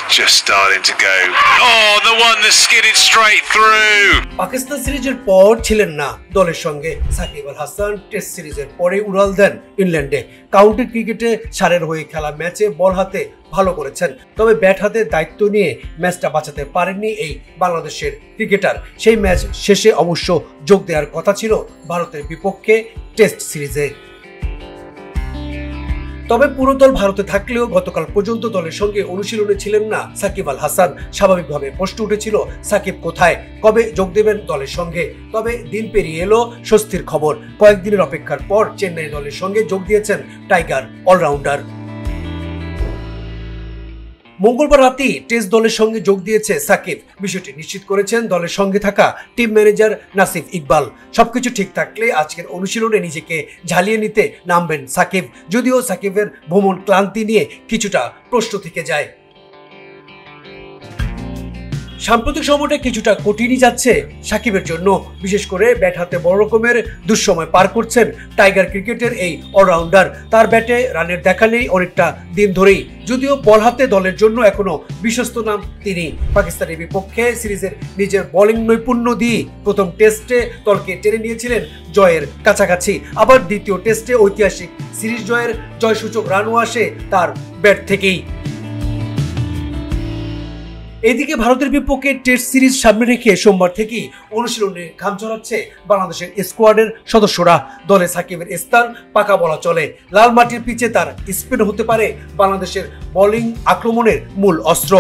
just starting to go. Oh, the one that skidded straight through. Pakistan সিরিজের পর ছিলেন না দলের সঙ্গে সাকিব আল হাসান। টেস্ট সিরিজের পরে উড়াল দেন ইংল্যান্ডে। কাউন্টি ক্রিকেটে সারের হয়ে খেলা ম্যাচে বল হাতে ভালো করেছেন, তবে ব্যাট হাতে দায়িত্ব নিয়ে ম্যাচটা বাঁচাতে পারেননি এই বাংলাদেশের ক্রিকেটার। সেই ম্যাচ শেষে অবশ্য যোগ দেওয়ার কথা ছিল ভারতের বিপক্ষে টেস্ট সিরিজে। তবে পুরো দল ভারতে থাকলেও গতকাল পর্যন্ত দলের সঙ্গে অনুশীলনে ছিলেন না সাকিব আল হাসান। স্বাভাবিকভাবে প্রশ্ন উঠেছিল সাকিব কোথায়, কবে যোগ দেবেন দলের সঙ্গে। তবে দিন পেরিয়ে এলো স্বস্তির খবর। কয়েকদিনের অপেক্ষার পর চেন্নাই দলের সঙ্গে যোগ দিয়েছেন টাইগার অলরাউন্ডার। মঙ্গলবার রাতেই টেস্ট দলের সঙ্গে যোগ দিয়েছে সাকিব। বিষয়টি নিশ্চিত করেছেন দলের সঙ্গে থাকা টিম ম্যানেজার নাসিফ ইকবাল। সবকিছু ঠিক থাকলে আজকের অনুশীলনে নিজেকে ঝালিয়ে নিতে নামবেন সাকিব, যদিও সাকিবের ভ্রমণ ক্লান্তি নিয়ে কিছুটা প্রশ্ন থেকে যায়। সাম্প্রতিক সময়টা কিছুটা কঠিনই যাচ্ছে সাকিবের জন্য, বিশেষ করে ব্যাট হাতে বড় রকমের দুঃসময় পার করছেন টাইগার ক্রিকেটের এই অলরাউন্ডার। তার ব্যাটে রানের দেখা নেই অনেকটা দিন ধরেই, যদিও বল হাতে দলের জন্য এখনো বিশ্বস্ত নাম তিনি। পাকিস্তানের বিপক্ষে সিরিজের নিজের বোলিং নৈপুণ্য দিয়ে প্রথম টেস্টে দলকে টেনে নিয়েছিলেন জয়ের কাছাকাছি। আবার দ্বিতীয় টেস্টে ঐতিহাসিক সিরিজ জয়ের জয়সূচক রানও আসে তার ব্যাট থেকেই। এদিকে ভারতের বিপক্ষে টেস্ট সিরিজ সামনে রেখে সোমবার থেকেই অনুশীলনে ঘাম ঝরাচ্ছে বাংলাদেশের স্কোয়াডের সদস্যরা। দলে সাকিবের স্থান পাকা বলা চলে। লাল মাটির পিচে তার স্পিন হতে পারে বাংলাদেশের বোলিং আক্রমণের মূল অস্ত্র।